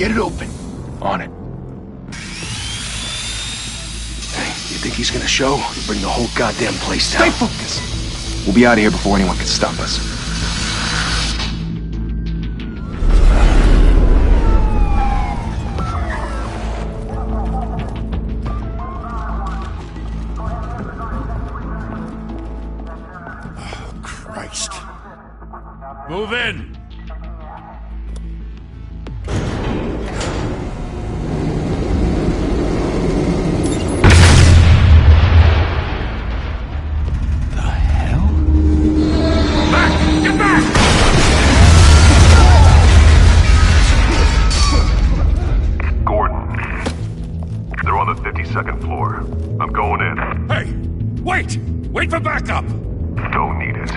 Get it open. On it. Hey, you think he's gonna show? He'll bring the whole goddamn place down. Stay focused! We'll be out of here before anyone can stop us. Oh, Christ. Move in! Second floor. I'm going in. Hey! Wait! Wait for backup! Don't need it.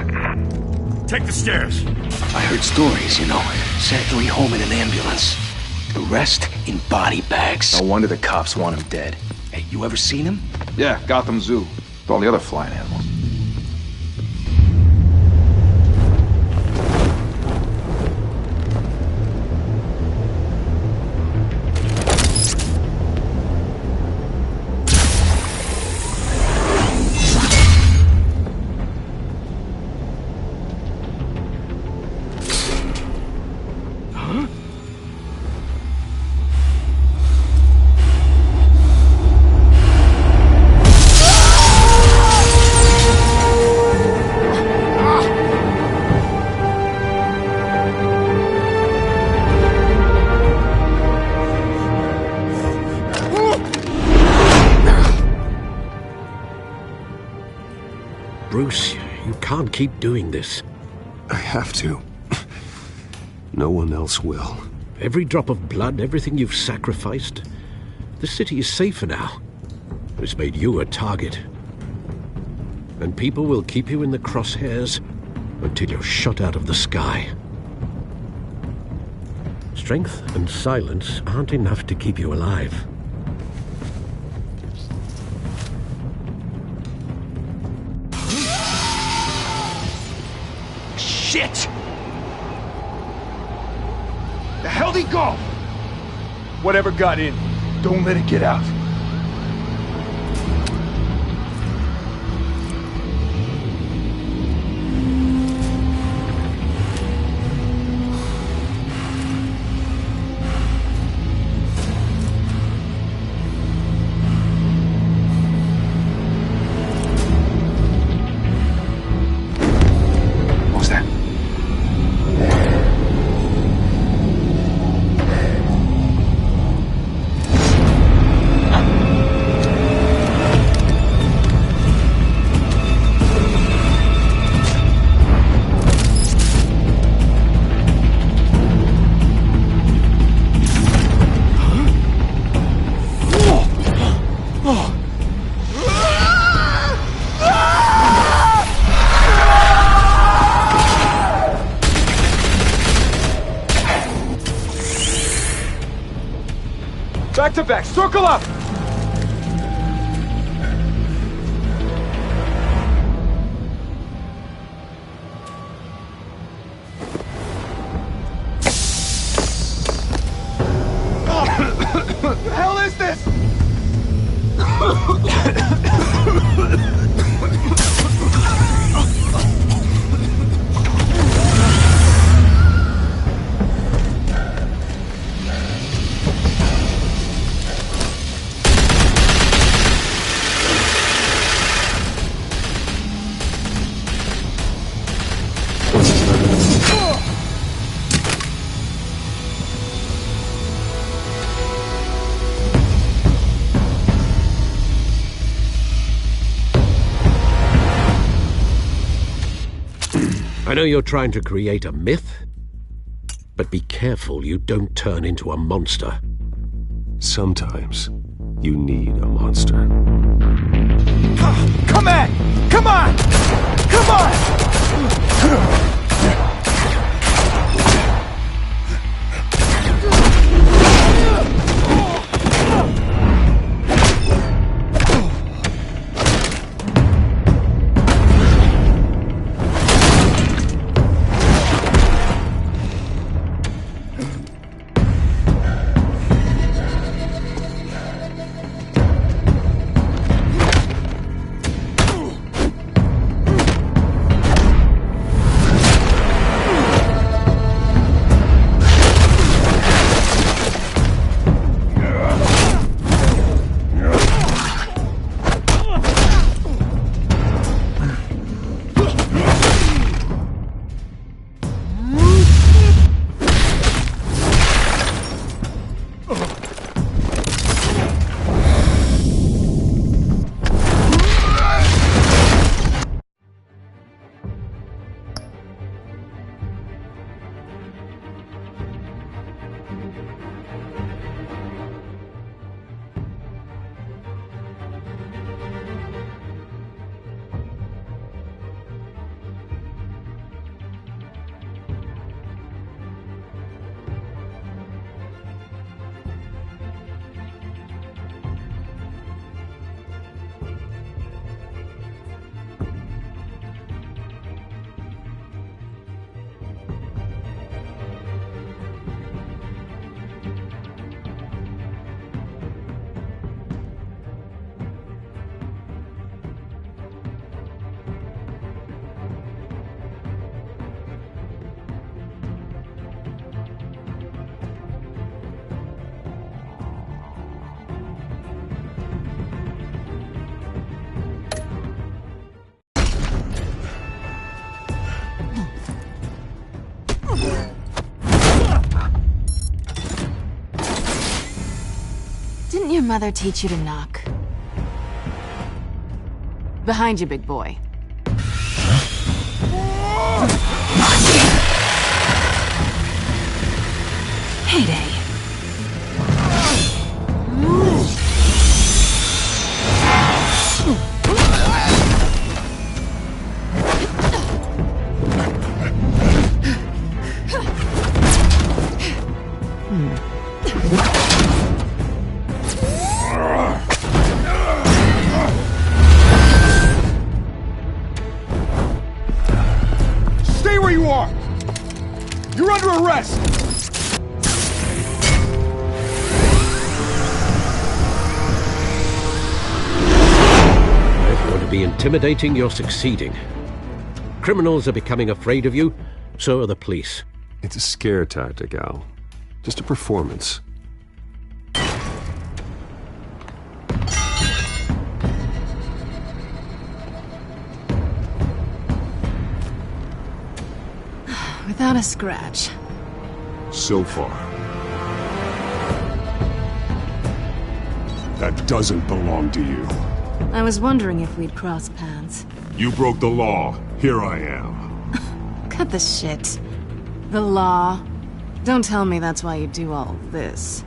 Take the stairs. I heard stories, you know. Sent Louis home in an ambulance. The rest in body bags. No wonder the cops want him dead. Hey, you ever seen him? Yeah, Gotham Zoo. With all the other flying animals. Bruce, you can't keep doing this. I have to. No one else will. Every drop of blood, everything you've sacrificed. The city is safer now. It's made you a target. And people will keep you in the crosshairs until you're shot out of the sky. Strength and silence aren't enough to keep you alive. Shit! The hell'd he go? Whatever got in, don't let it get out. Back to back, circle up! What the hell is this? I know you're trying to create a myth, but be careful you don't turn into a monster. Sometimes you need a monster. Come on! Come on! Come on! mother teach you to knock? Behind you, big boy. Heyday. Stay where you are! You're under arrest! If you want to be intimidating, you're succeeding. Criminals are becoming afraid of you, so are the police. It's a scare tactic, Al. Just a performance. Without a scratch. So far. That doesn't belong to you. I was wondering if we'd cross paths. You broke the law. Here I am. Cut the shit. The law. Don't tell me that's why you do all this.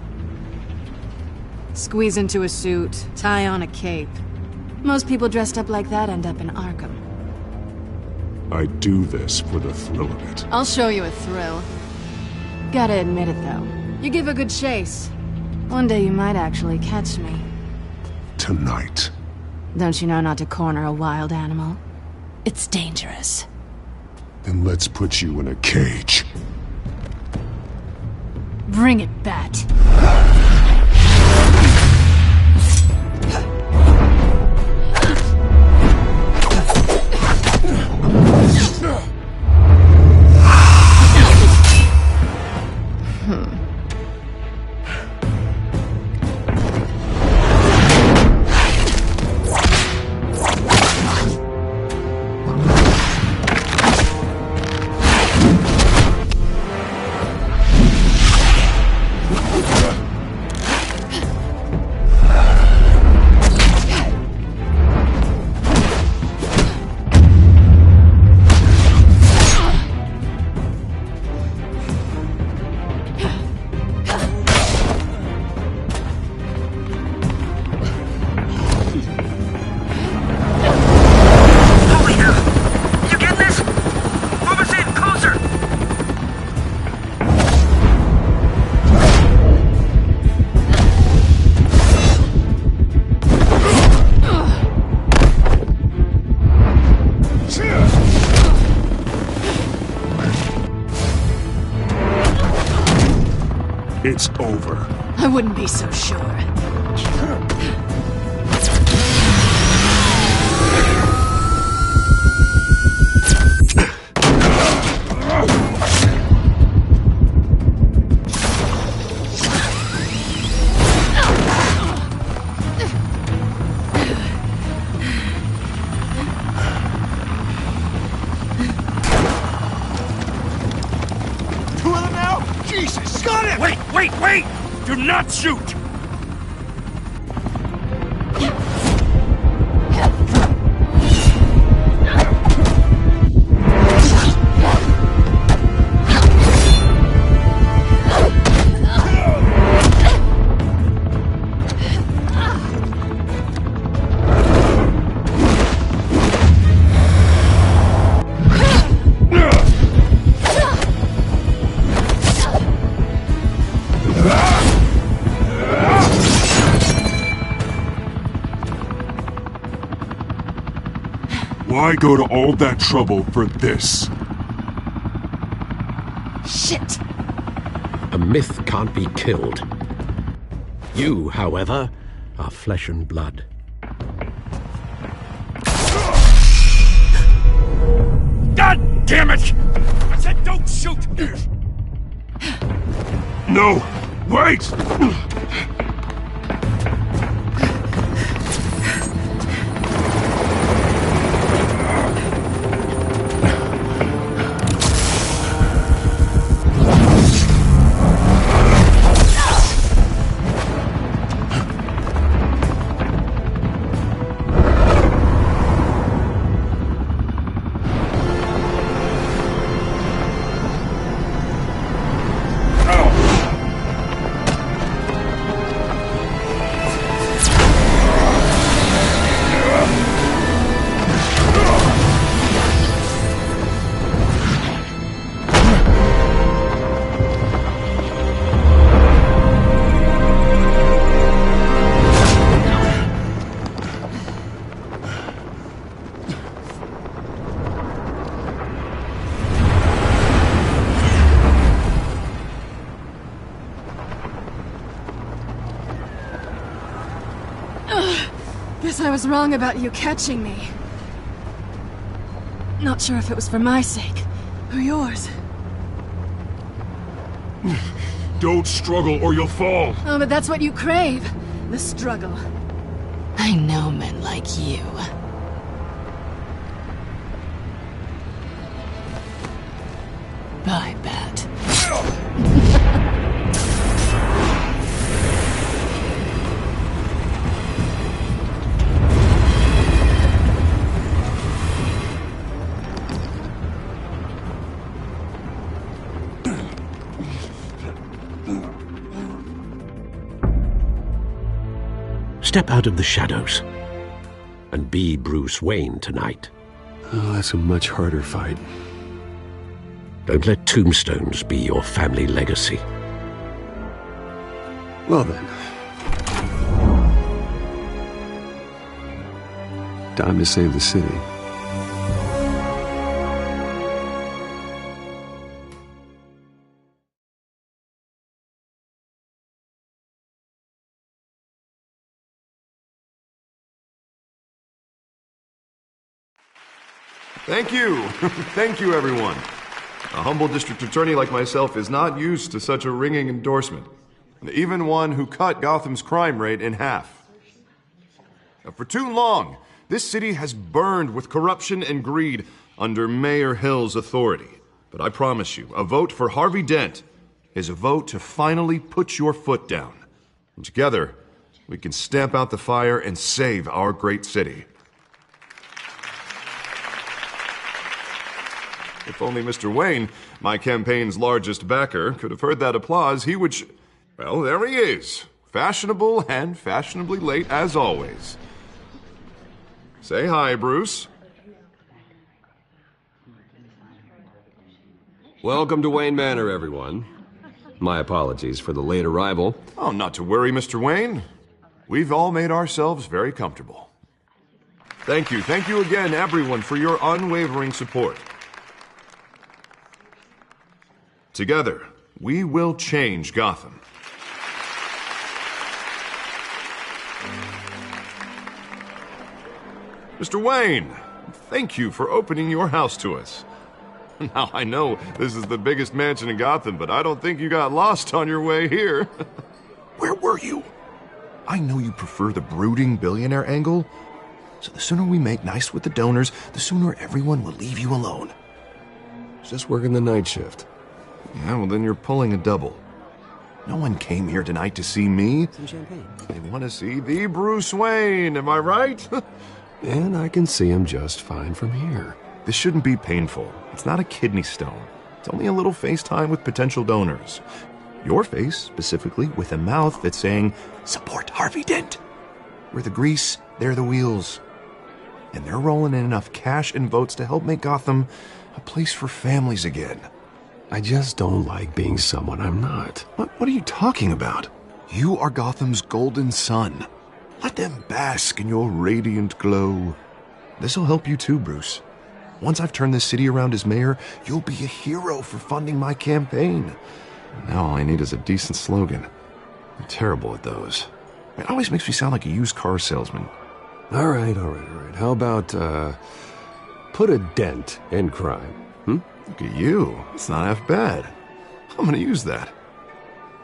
Squeeze into a suit, tie on a cape. Most people dressed up like that end up in Arkham. I do this for the thrill of it. I'll show you a thrill. Gotta admit it, though. You give a good chase. One day you might actually catch me. Tonight. Don't you know not to corner a wild animal? It's dangerous. Then let's put you in a cage. Bring it, Bat. It's over. I wouldn't be so sure. Two of them now? Jesus! Got him! Wait! Do not shoot! Why go to all that trouble for this? Shit! A myth can't be killed. You, however, are flesh and blood. God damn it! I said don't shoot! No! Wait! guess I was wrong about you catching me. Not sure if it was for my sake, or yours. Don't struggle or you'll fall. Oh, but that's what you crave. The struggle. I know men like you. I bet. Step out of the shadows and be Bruce Wayne tonight. Oh, that's a much harder fight. Don't let tombstones be your family legacy. Well then. Time to save the city. Thank you. Thank you, everyone. A humble district attorney like myself is not used to such a ringing endorsement. Even one who cut Gotham's crime rate in half. For too long, this city has burned with corruption and greed under Mayor Hill's authority. But I promise you, a vote for Harvey Dent is a vote to finally put your foot down. And together, we can stamp out the fire and save our great city. If only Mr. Wayne, my campaign's largest backer, could have heard that applause, he would well, there he is. Fashionable and fashionably late as always. Say hi, Bruce. Welcome to Wayne Manor, everyone. My apologies for the late arrival. Oh, not to worry, Mr. Wayne. We've all made ourselves very comfortable. Thank you again, everyone, for your unwavering support. Together, we will change Gotham. Mr. Wayne, thank you for opening your house to us. Now, I know this is the biggest mansion in Gotham, but I don't think you got lost on your way here. Where were you? I know you prefer the brooding billionaire angle, so the sooner we make nice with the donors, the sooner everyone will leave you alone. Just working the night shift. Yeah, well, then you're pulling a double. No one came here tonight to see me. Some champagne. They want to see the Bruce Wayne, am I right? And I can see him just fine from here. This shouldn't be painful. It's not a kidney stone. It's only a little FaceTime with potential donors. Your face, specifically, with a mouth that's saying, support Harvey Dent. We're the grease, they're the wheels. And they're rolling in enough cash and votes to help make Gotham a place for families again. I just don't like being someone I'm not. What are you talking about? You are Gotham's golden sun. Let them bask in your radiant glow. This'll help you too, Bruce. Once I've turned this city around as mayor, you'll be a hero for funding my campaign. Now all I need is a decent slogan. I'm terrible at those. It always makes me sound like a used car salesman. All right. How about, put a dent in crime, Look at you. It's not half bad. I'm gonna use that.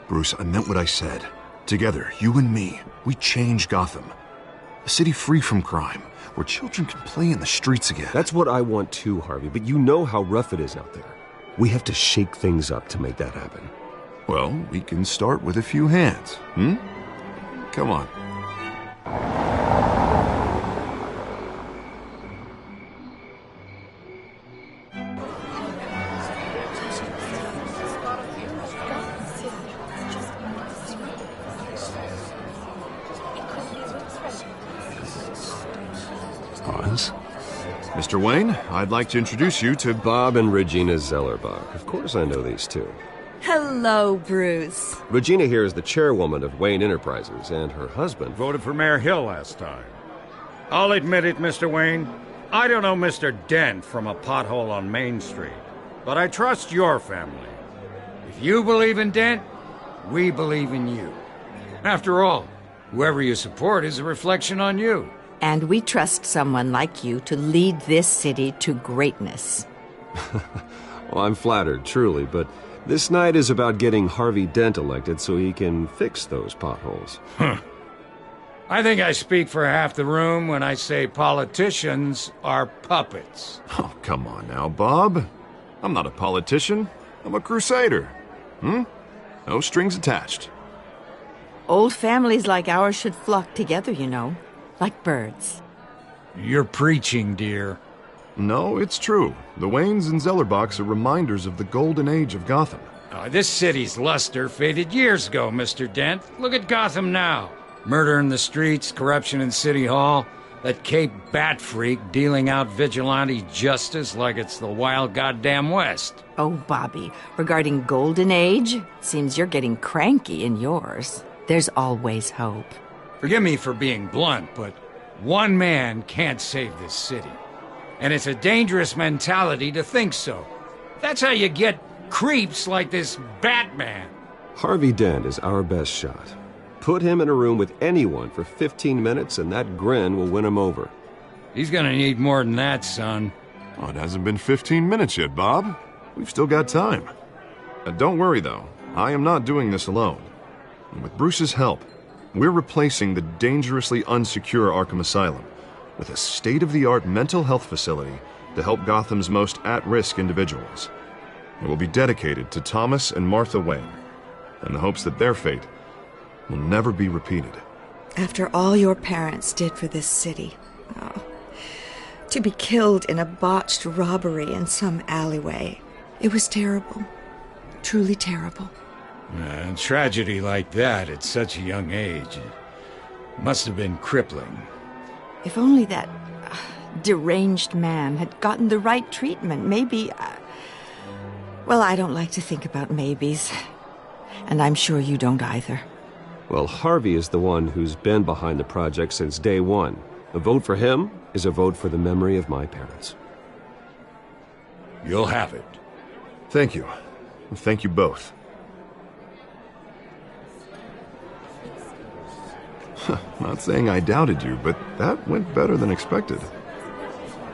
Bruce, I meant what I said. Together, you and me, we change Gotham. A city free from crime, where children can play in the streets again. That's what I want too, Harvey, but you know how rough it is out there. We have to shake things up to make that happen. Well, we can start with a few hands, Come on. Mr. Wayne, I'd like to introduce you to Bob and Regina Zellerbach. Of course I know these two. Hello, Bruce. Regina here is the chairwoman of Wayne Enterprises, and her husband Voted for Mayor Hill last time. I'll admit it, Mr. Wayne. I don't know Mr. Dent from a pothole on Main Street, but I trust your family. If you believe in Dent, we believe in you. After all, whoever you support is a reflection on you. And we trust someone like you to lead this city to greatness. Well, I'm flattered, truly, but this night is about getting Harvey Dent elected so he can fix those potholes. I think I speak for half the room when I say politicians are puppets. Oh, come on now, Bob. I'm not a politician. I'm a crusader. No strings attached. Old families like ours should flock together, you know, like birds. You're preaching, dear. No, it's true. The Waynes and Zellerbachs are reminders of the golden age of Gotham. This city's luster faded years ago, Mr. Dent. Look at Gotham now. Murder in the streets, corruption in City Hall, that Cape Bat freak dealing out vigilante justice like it's the wild goddamn West. Oh, Bobby, regarding Golden Age, seems you're getting cranky in yours. There's always hope. Forgive me for being blunt, but one man can't save this city. And it's a dangerous mentality to think so. That's how you get creeps like this Batman. Harvey Dent is our best shot. Put him in a room with anyone for 15 minutes and that grin will win him over. He's gonna need more than that, son. Oh, it hasn't been 15 minutes yet, Bob. We've still got time. Don't worry, though. I am not doing this alone. And with Bruce's help, we're replacing the dangerously unsecure Arkham Asylum with a state-of-the-art mental health facility to help Gotham's most at-risk individuals. It will be dedicated to Thomas and Martha Wayne, in the hopes that their fate will never be repeated. After all your parents did for this city, to be killed in a botched robbery in some alleyway, it was terrible. Truly terrible. A tragedy like that at such a young age must have been crippling. If only that deranged man had gotten the right treatment, maybe... well, I don't like to think about maybes. And I'm sure you don't either. Well, Harvey is the one who's been behind the project since day one. A vote for him is a vote for the memory of my parents. You'll have it. Thank you. Thank you both. Not saying I doubted you, but that went better than expected.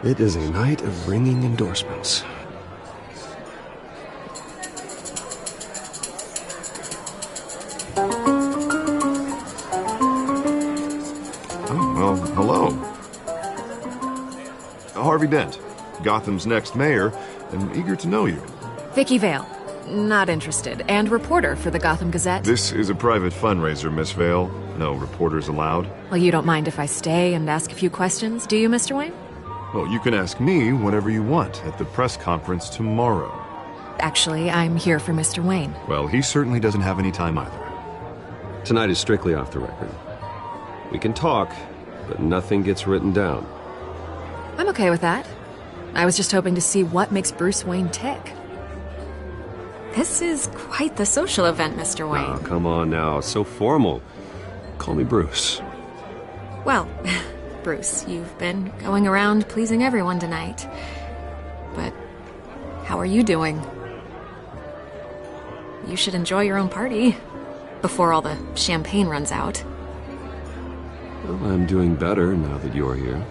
It is a night of ringing endorsements. Oh, well, hello. Harvey Dent, Gotham's next mayor, and eager to know you. Vicky Vale. Not interested. And reporter for the Gotham Gazette. This is a private fundraiser, Miss Vale. No reporters allowed. Well, you don't mind if I stay and ask a few questions, do you, Mr. Wayne? Well, you can ask me whatever you want at the press conference tomorrow. Actually, I'm here for Mr. Wayne. Well, he certainly doesn't have any time either. Tonight is strictly off the record. We can talk, but nothing gets written down. I'm okay with that. I was just hoping to see what makes Bruce Wayne tick. This is quite the social event, Mr. Wayne. Oh, come on now. So formal. Call me Bruce. Well, Bruce, you've been going around pleasing everyone tonight. But how are you doing? You should enjoy your own party before all the champagne runs out. Well, I'm doing better now that you're here.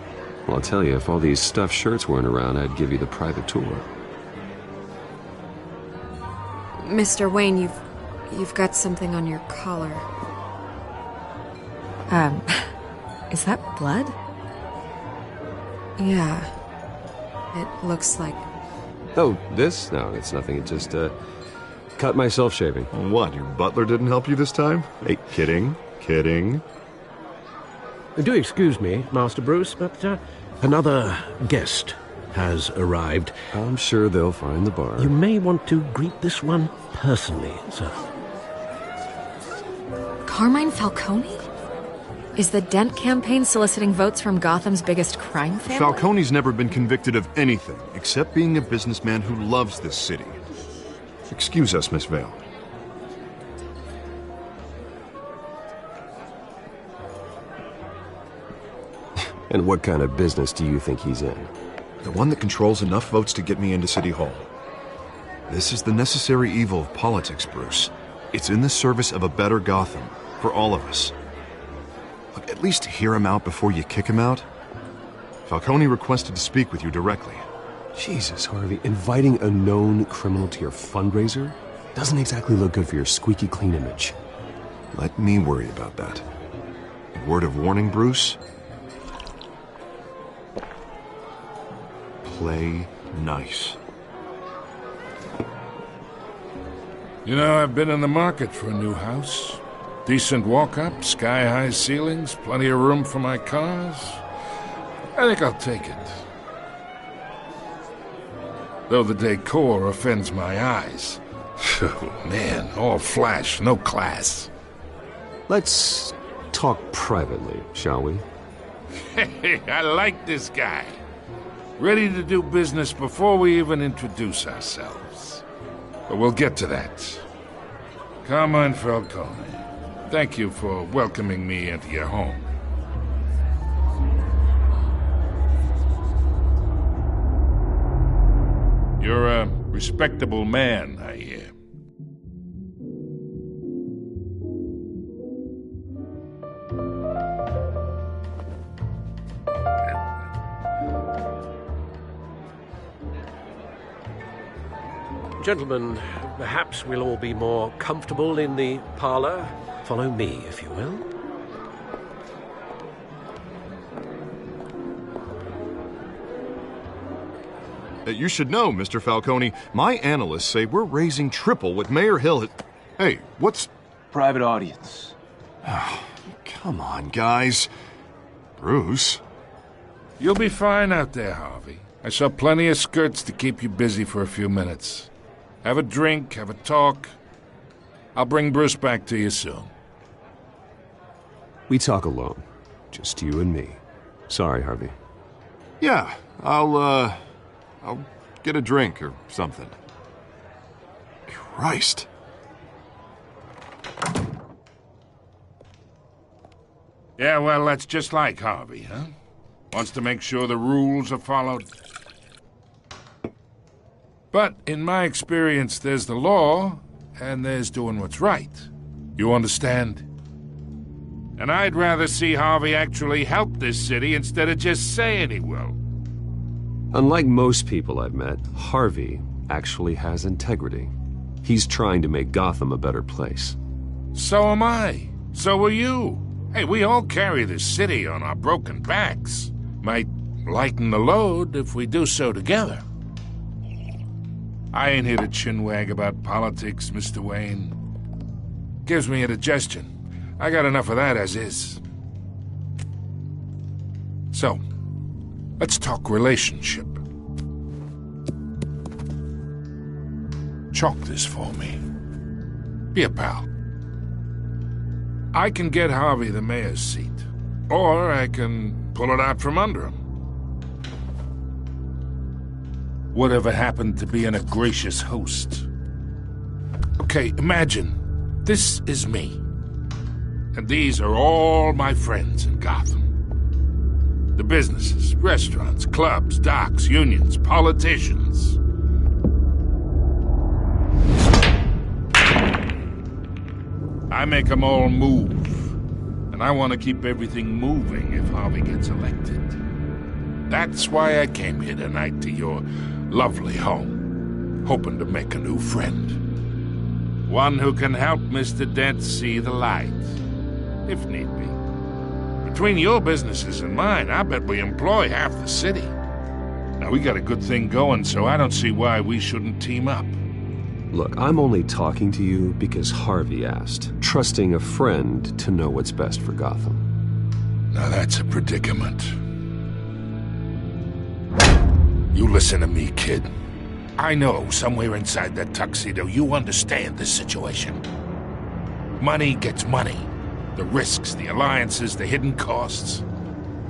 Well, I'll tell you, if all these stuffed shirts weren't around, I'd give you the private tour. Mr. Wayne, you've got something on your collar. Is that blood? Yeah. It looks like... Oh, this? No, it's nothing. It just, cut myself shaving. What, your butler didn't help you this time? Hey, kidding. Do excuse me, Master Bruce, but another guest has arrived. I'm sure they'll find the bar. You may want to greet this one personally, sir. Carmine Falcone? Is the Dent campaign soliciting votes from Gotham's biggest crime family? Falcone's never been convicted of anything except being a businessman who loves this city. Excuse us, Miss Vale. And what kind of business do you think he's in? The one that controls enough votes to get me into City Hall. This is the necessary evil of politics, Bruce. It's in the service of a better Gotham, for all of us. Look, at least hear him out before you kick him out? Falcone requested to speak with you directly. Jesus, Harvey, inviting a known criminal to your fundraiser doesn't exactly look good for your squeaky clean image. Let me worry about that. Word of warning, Bruce? Play nice. You know, I've been in the market for a new house. Decent walk-up, sky-high ceilings, plenty of room for my cars. I think I'll take it. Though the decor offends my eyes. Oh, man, all flash, no class. Let's talk privately, shall we? Hey, I like this guy. Ready to do business before we even introduce ourselves. But we'll get to that. Carmine Falcone, thank you for welcoming me into your home. You're a respectable man, I hear. Gentlemen, perhaps we'll all be more comfortable in the parlor. Follow me, if you will. You should know, Mr. Falcone, my analysts say we're raising triple what Mayor Hill had... Hey, what's... Private audience. Oh, come on, guys. Bruce? You'll be fine out there, Harvey. I saw plenty of skirts to keep you busy for a few minutes. Have a drink, have a talk. I'll bring Bruce back to you soon. We talk alone. Just you and me. Sorry, Harvey. Yeah, I'll get a drink or something. Christ. Yeah, well, that's just like Harvey, huh? Wants to make sure the rules are followed. But in my experience, there's the law, and there's doing what's right. You understand? And I'd rather see Harvey actually help this city instead of just saying he will. Unlike most people I've met, Harvey actually has integrity. He's trying to make Gotham a better place. So am I. So are you. Hey, we all carry this city on our broken backs. Might lighten the load if we do so together. I ain't here to chinwag about politics, Mr. Wayne. Gives me indigestion. I got enough of that as is. So, let's talk relationship. Chalk this for me. Be a pal. I can get Harvey the mayor's seat, or I can pull it out from under him. Whatever happened to being a gracious host? Okay, imagine, this is me. And these are all my friends in Gotham. The businesses, restaurants, clubs, docks, unions, politicians. I make them all move. And I want to keep everything moving if Harvey gets elected. That's why I came here tonight to your lovely home, hoping to make a new friend. One who can help Mr. Dent see the light, if need be. Between your businesses and mine, I bet we employ half the city. Now, we got a good thing going, so I don't see why we shouldn't team up. Look, I'm only talking to you because Harvey asked, trusting a friend to know what's best for Gotham. Now that's a predicament. You listen to me, kid. I know somewhere inside that tuxedo you understand this situation. Money gets money. The risks, the alliances, the hidden costs.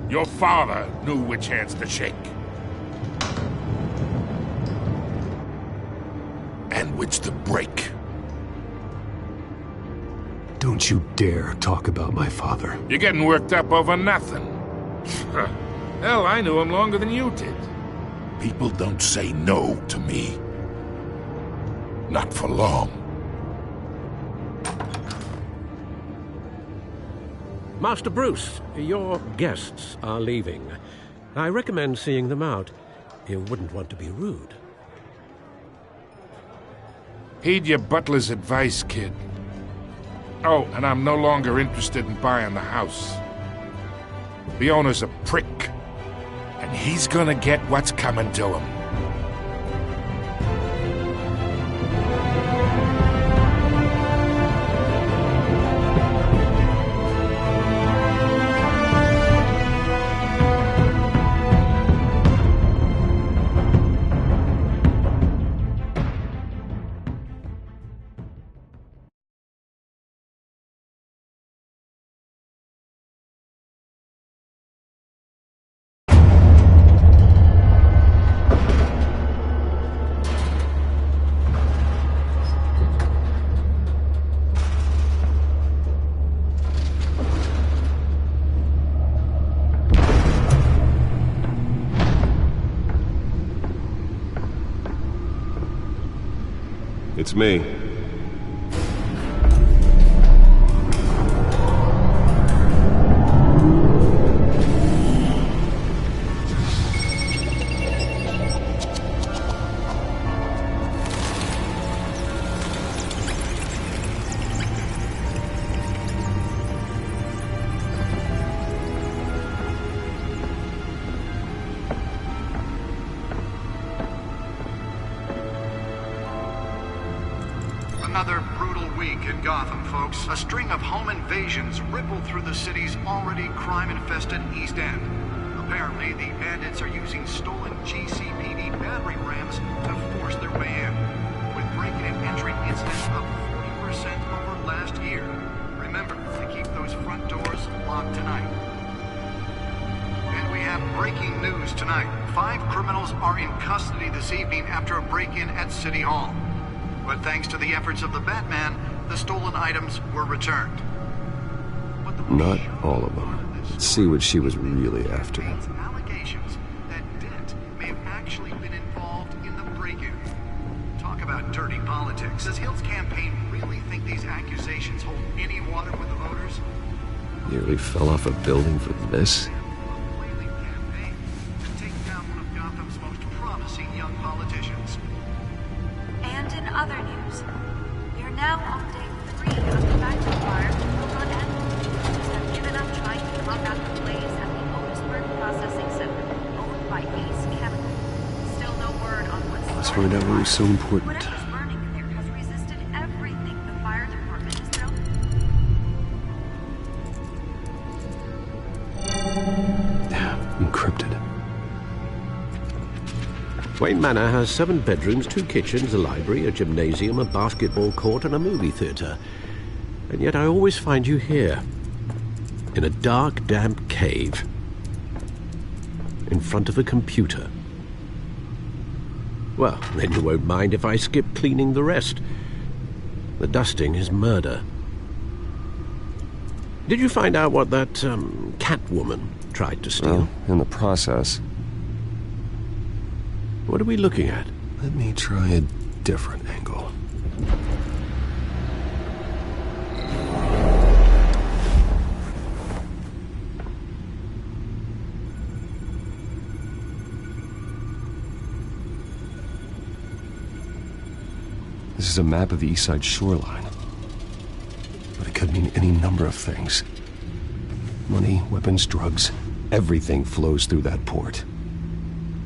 Your father knew which hands to shake. And which to break. Don't you dare talk about my father. You're getting worked up over nothing. Hell, I knew him longer than you did. People don't say no to me. Not for long. Master Bruce, your guests are leaving. I recommend seeing them out. You wouldn't want to be rude. Heed your butler's advice, kid. Oh, and I'm no longer interested in buying the house. The owner's a prick, and he's gonna get what's coming to him. It's me. Another brutal week in Gotham, folks. A string of home invasions rippled through the city's already crime-infested East End. Apparently, the bandits are using stolen GCPD battering rams to force their way in, with break-in and entry incidents up 40% over last year. Remember to keep those front doors locked tonight. And we have breaking news tonight. 5 criminals are in custody this evening after a break-in at City Hall. But thanks to the efforts of the Batman, the stolen items were returned. Not all of them. Let's see what she was really after. Allegations that Dent may have actually been involved in the break-in. Talk about dirty politics. Does Hill's campaign really think these accusations hold any water with the voters? Nearly fell off a building for this? And in other news, we are now on day 3 of the factory fire on end. Police have given up trying to combat the blaze at the Otisburg Processing Center, owned by Ace Chemical. Still no word on what's Let's find out what was so important. Whatever's burning in there has resisted everything the fire department has thrown. Encrypted. Wayne Manor has 7 bedrooms, 2 kitchens, a library, a gymnasium, a basketball court, and a movie theatre. And yet I always find you here, in a dark, damp cave, in front of a computer. Well, then you won't mind if I skip cleaning the rest. The dusting is murder. Did you find out what that, Catwoman tried to steal? Well, in the process. What are we looking at? Let me try a different angle. This is a map of the East Side shoreline. But it could mean any number of things. Money, weapons, drugs, everything flows through that port.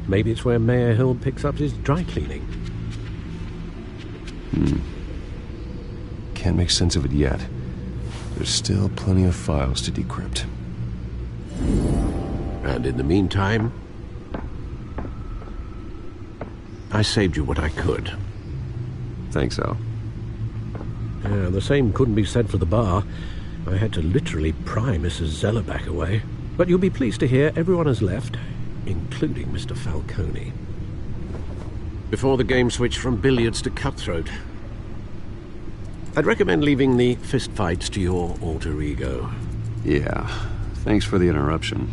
Maybe it's where Mayor Hill picks up his dry cleaning. Can't make sense of it yet. There's still plenty of files to decrypt. And in the meantime, I saved you what I could. Thanks, Al. Yeah, the same couldn't be said for the bar. I had to literally pry Mrs. Zeller back away. But you'll be pleased to hear everyone has left, including Mr. Falcone. Before the game switched from billiards to cutthroat. I'd recommend leaving the fistfights to your alter ego. Yeah, thanks for the interruption.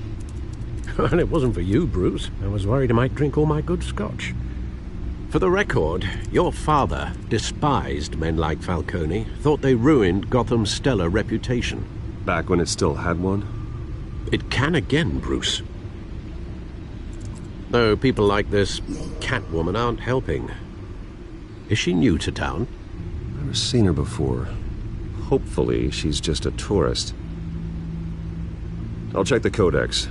Well, it wasn't for you, Bruce. I was worried I might drink all my good scotch. For the record, your father despised men like Falcone, thought they ruined Gotham's stellar reputation. Back when it still had one? It can again, Bruce. Though people like this Catwoman aren't helping. Is she new to town? Never seen her before. Hopefully, she's just a tourist. I'll check the codex.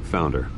Found her.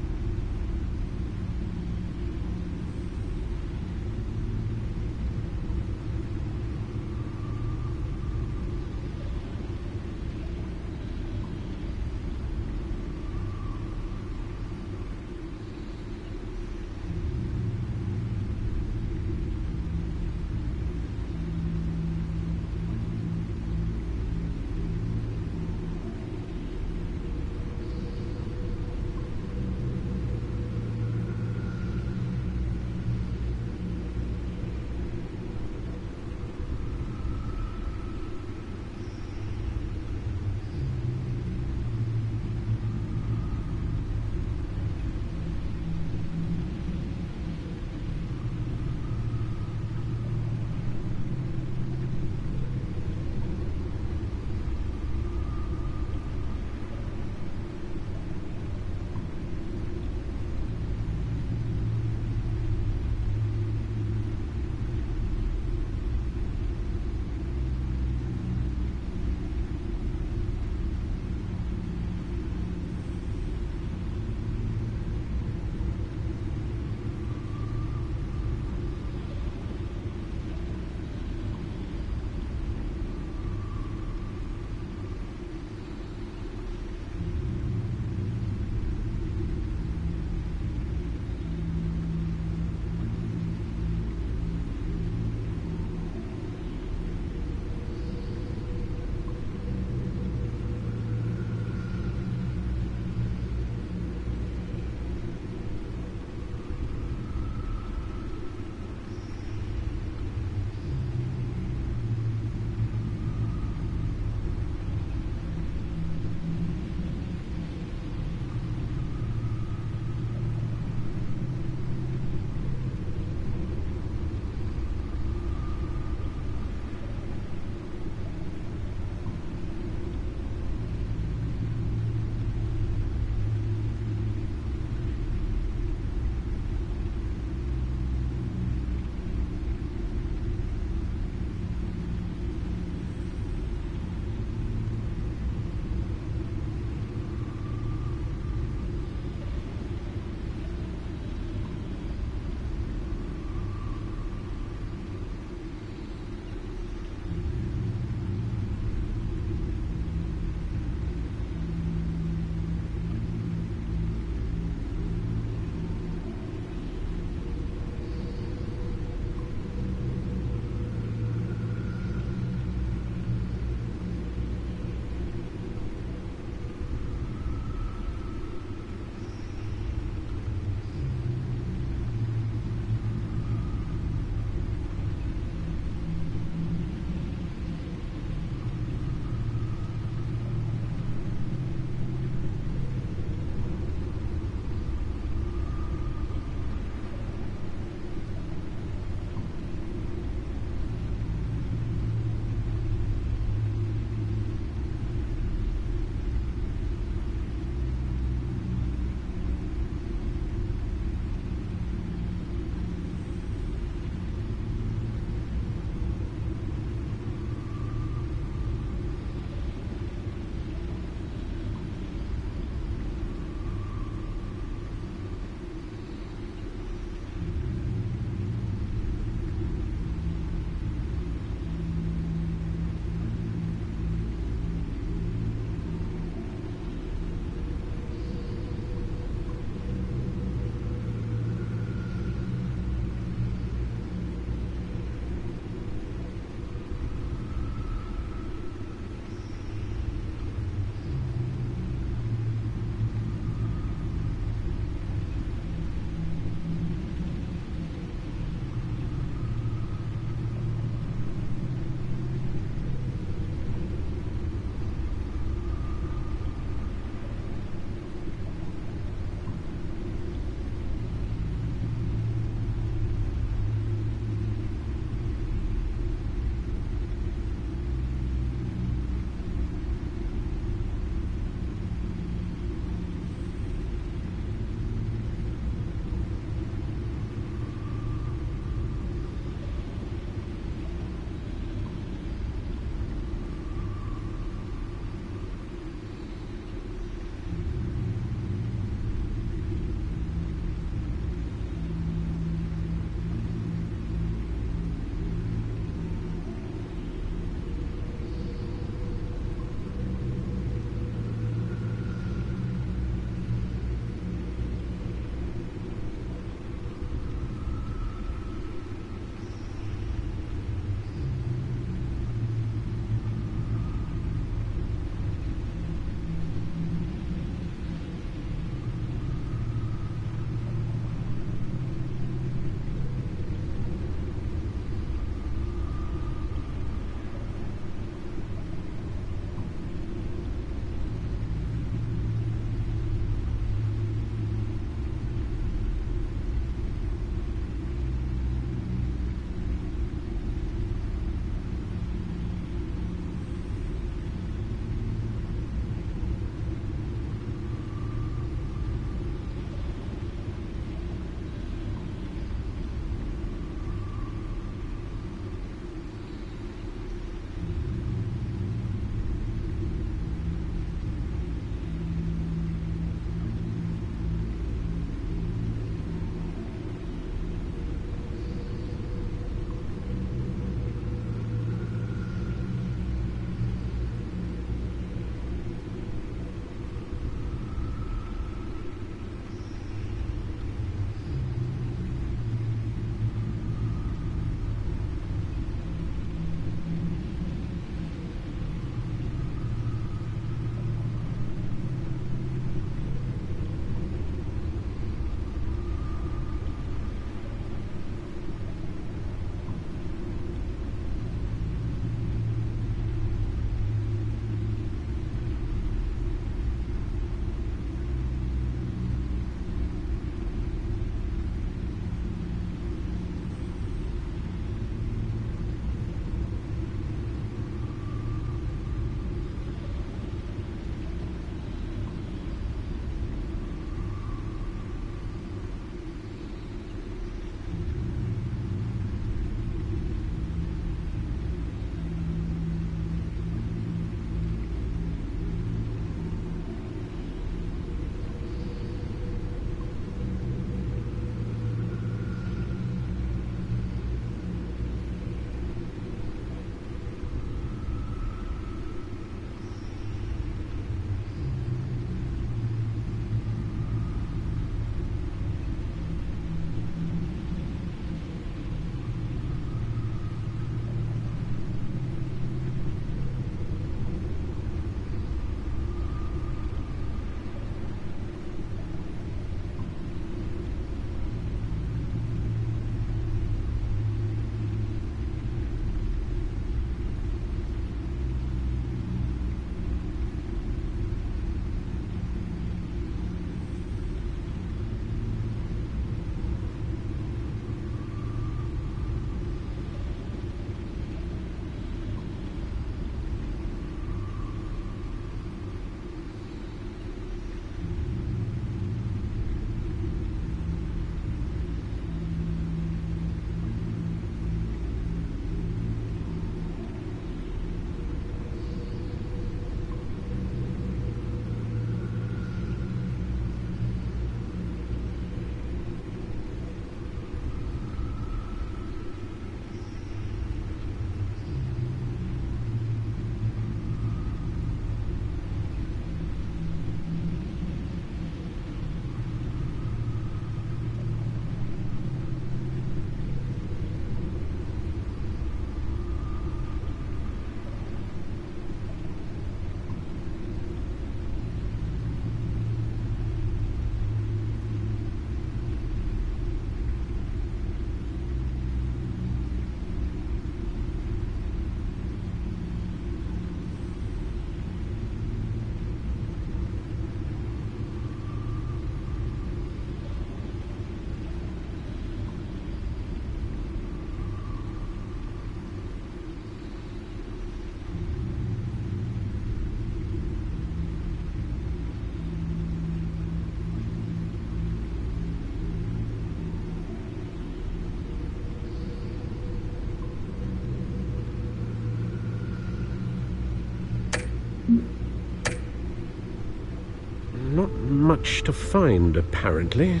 much to find, apparently.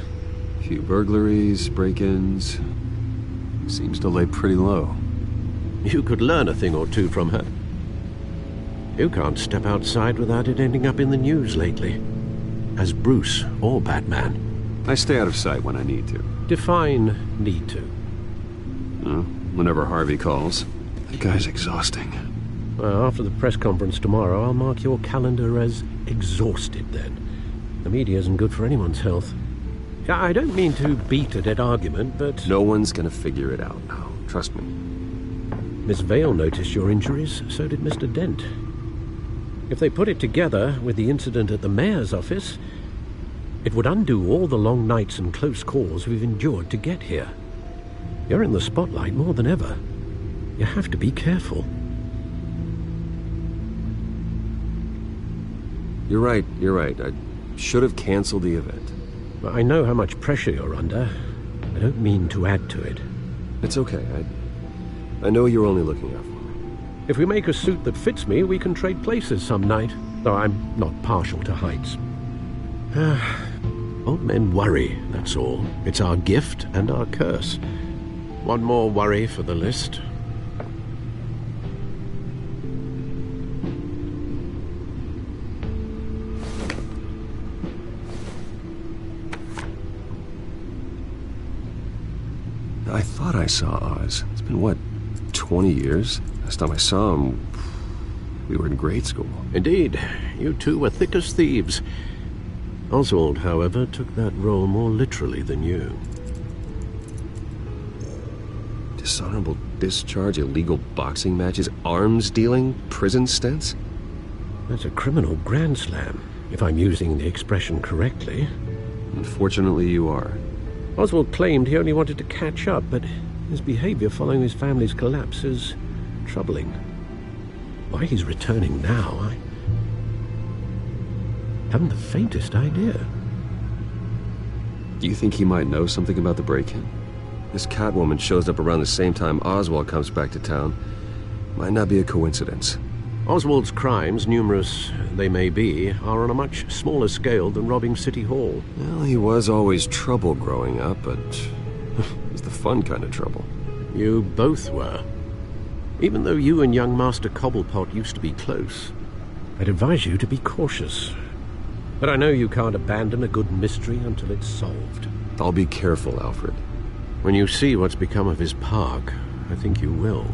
Few burglaries, break-ins. Seems to lay pretty low. You could learn a thing or two from her. You can't step outside without it ending up in the news lately. As Bruce or Batman. I stay out of sight when I need to. Define need to. Whenever Harvey calls. That guy's exhausting. Well, after the press conference tomorrow, I'll mark your calendar as exhausted then. The media isn't good for anyone's health. I don't mean to beat a dead argument, but... No one's gonna figure it out now. Trust me. Miss Vale noticed your injuries, so did Mr. Dent. If they put it together with the incident at the mayor's office, it would undo all the long nights and close calls we've endured to get here. You're in the spotlight more than ever. You have to be careful. You're right. I should have canceled the event. I know how much pressure you're under. I don't mean to add to it. It's okay. I know you're only looking out for me. If we make a suit that fits me, we can trade places some night. Though I'm not partial to heights. Old men worry, that's all. It's our gift and our curse. One more worry for the list. I thought I saw Oz. It's been, what, 20 years? Last time I saw him, we were in grade school. Indeed. You two were thick as thieves. Oswald, however, took that role more literally than you. Dishonorable discharge, illegal boxing matches, arms dealing, prison stints? That's a criminal grand slam, if I'm using the expression correctly. Unfortunately, you are. Oswald claimed he only wanted to catch up, but his behavior following his family's collapse is troubling. Why he's returning now, I haven't the faintest idea. Do you think he might know something about the break-in? This Catwoman shows up around the same time Oswald comes back to town. Might not be a coincidence. Oswald's crimes, numerous they may be, are on a much smaller scale than robbing City Hall. Well, he was always trouble growing up, but it was the fun kind of trouble. You both were. Even though you and young Master Cobblepot used to be close, I'd advise you to be cautious. But I know you can't abandon a good mystery until it's solved. I'll be careful, Alfred. When you see what's become of his park, I think you will.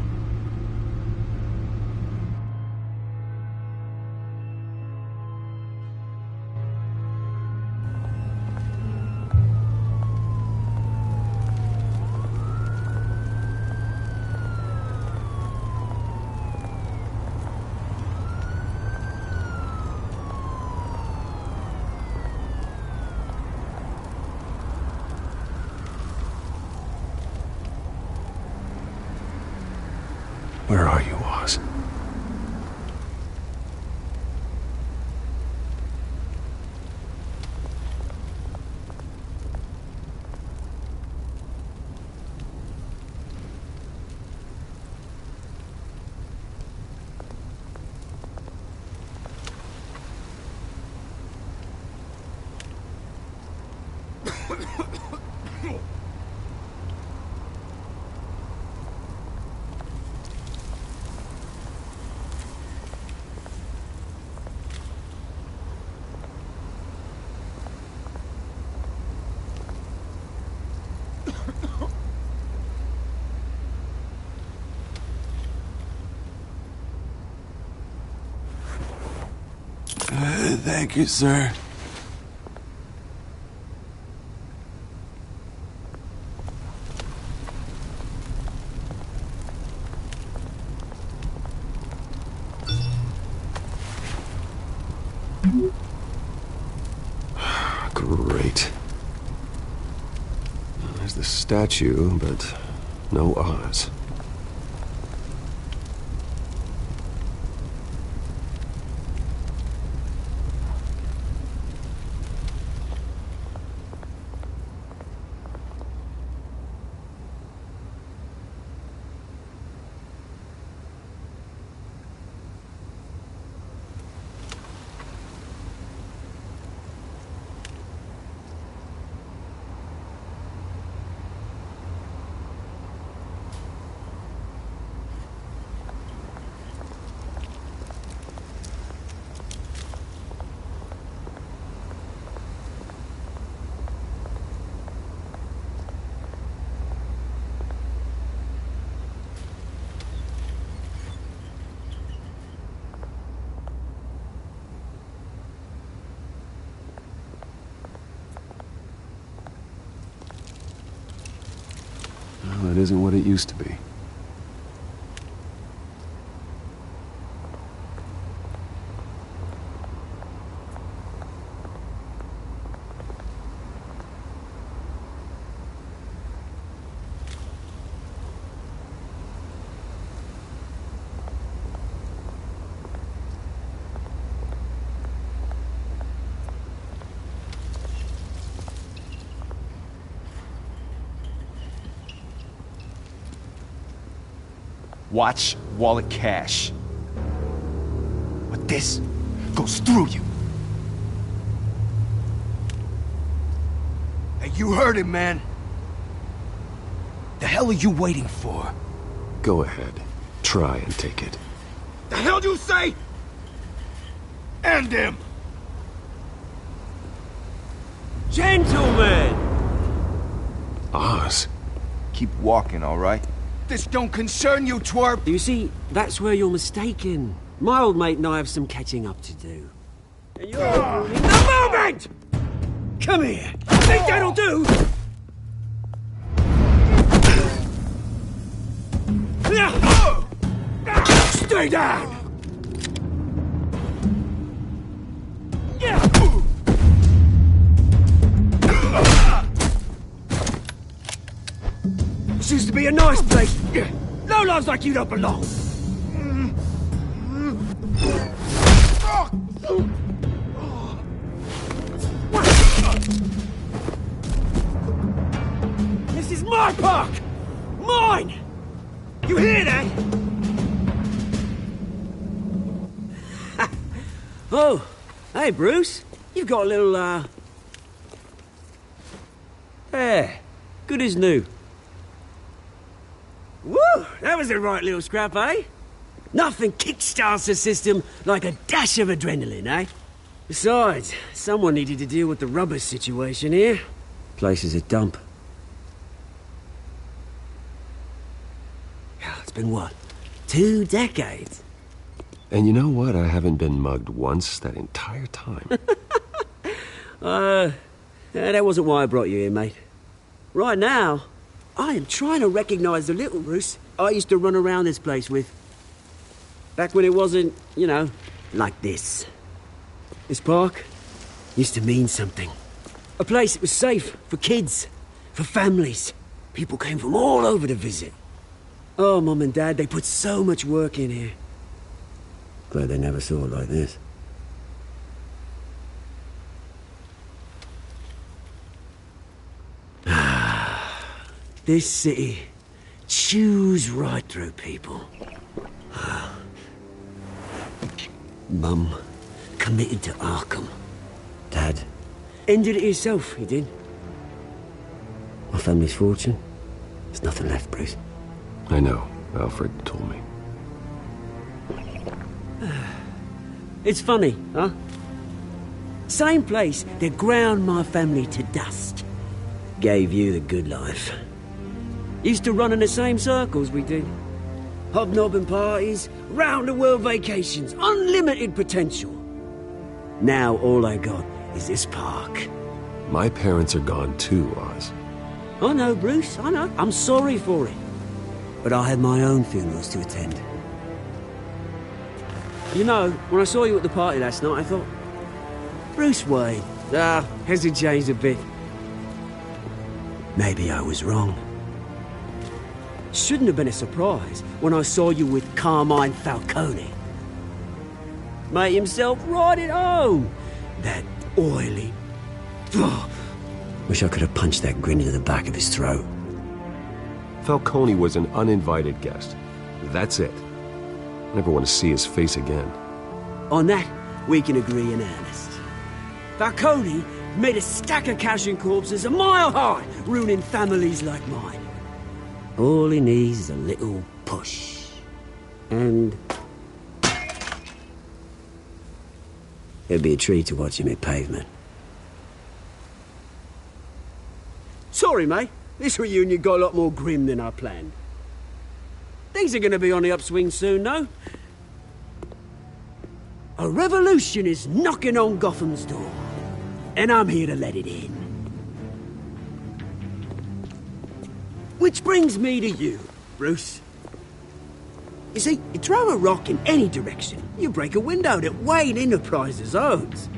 Where are you, Oz? Thank you, sir. Great. There's the statue, but no Oz. isn't what it used to be. Watch wallet cash. But this goes through you. Hey, you heard him, man. The hell are you waiting for? Go ahead. Try and take it. The hell do you say? End him! Gentlemen! Oz. Keep walking, all right? This don't concern you, twerp! You see, that's where you're mistaken. My old mate and I have some catching up to do. And you're ruining the moment! Come here! Think that'll do? Stay down! This used to be a nice place. No lives like you don't belong. This is my park! Mine! You hear that? Oh, hey Bruce. You've got a little, There. Good as new. Woo! That was a right little scrap, eh? Nothing kickstarts the system like a dash of adrenaline, eh? Besides, someone needed to deal with the rubber situation here. Place is a dump. It's been what? 2 decades? And you know what? I haven't been mugged once that entire time. That wasn't why I brought you here, mate. Right now, I am trying to recognize the little Roos I used to run around this place with. Back when it wasn't, you know, like this. This park used to mean something. A place that was safe for kids, for families. People came from all over to visit. Oh, Mum and Dad, they put so much work in here. Glad they never saw it like this. This city chews right through people. Mum committed to Arkham. Dad ended it himself, he did. My family's fortune, there's nothing left, Bruce. I know. Alfred told me. It's funny, huh? Same place that ground my family to dust. Gave you the good life. Used to run in the same circles we did. Hobnobbing parties, round-the-world vacations, unlimited potential. Now all I got is this park. My parents are gone too, Oz. I know, Bruce, I know. I'm sorry for it. But I had my own funerals to attend. You know, when I saw you at the party last night, I thought, Bruce Wayne. Hasn't changed a bit. Maybe I was wrong. Shouldn't have been a surprise when I saw you with Carmine Falcone. Made himself right at home. That oily... Wish I could have punched that grin into the back of his throat. Falcone was an uninvited guest. That's it. Never want to see his face again. On that, we can agree in earnest. Falcone made a stack of cash and corpses a mile high, ruining families like mine. All he needs is a little push. And... it'd be a treat to watch him hit pavement. Sorry, mate. This reunion got a lot more grim than I planned. Things are gonna be on the upswing soon, though. A revolution is knocking on Gotham's door. And I'm here to let it in. Which brings me to you, Bruce. You see, you throw a rock in any direction, you break a window that Wayne Enterprises owns.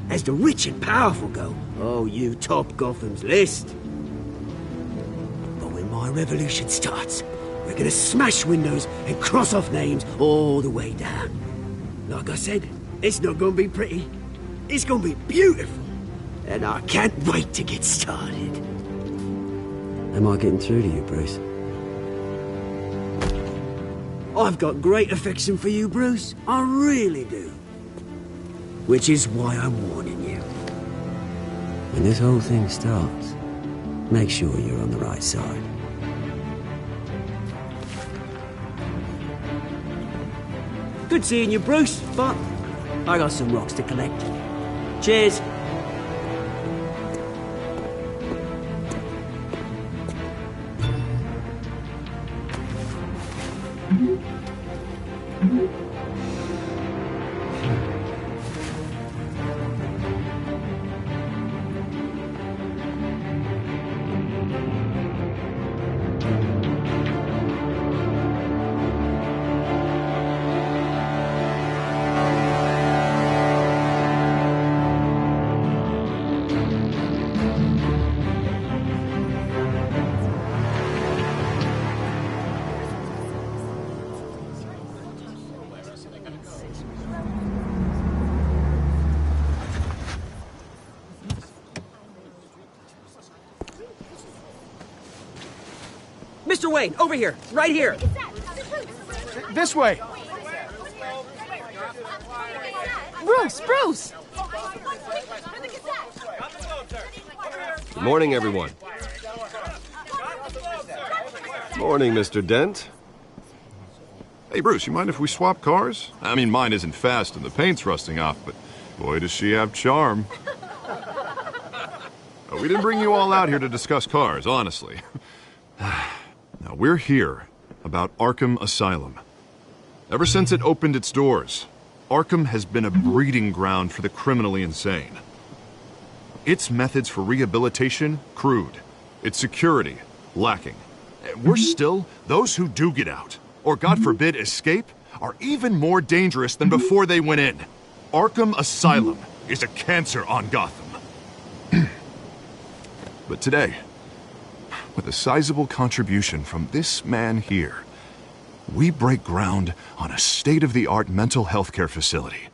As the rich and powerful go, oh, you top Gotham's list. But when my revolution starts, we're gonna smash windows and cross off names all the way down. Like I said, it's not gonna be pretty. It's gonna be beautiful. And I can't wait to get started. Am I getting through to you, Bruce? I've got great affection for you, Bruce. I really do. Which is why I'm warning you. When this whole thing starts, make sure you're on the right side. Good seeing you, Bruce, but I got some rocks to collect. Cheers. Mr. Wayne, over here, right here. This way. Bruce! Good morning, everyone. Morning, Mr. Dent. Hey, Bruce, you mind if we swap cars? I mean, mine isn't fast and the paint's rusting off, but boy, does she have charm. We didn't bring you all out here to discuss cars, honestly. Now, we're here about Arkham Asylum. Ever since it opened its doors, Arkham has been a breeding ground for the criminally insane. Its methods for rehabilitation, crude. Its security, lacking. Worse still, those who do get out, or God forbid escape, are even more dangerous than before they went in. Arkham Asylum is a cancer on Gotham. But today, with a sizable contribution from this man here, we break ground on a state-of-the-art mental health care facility.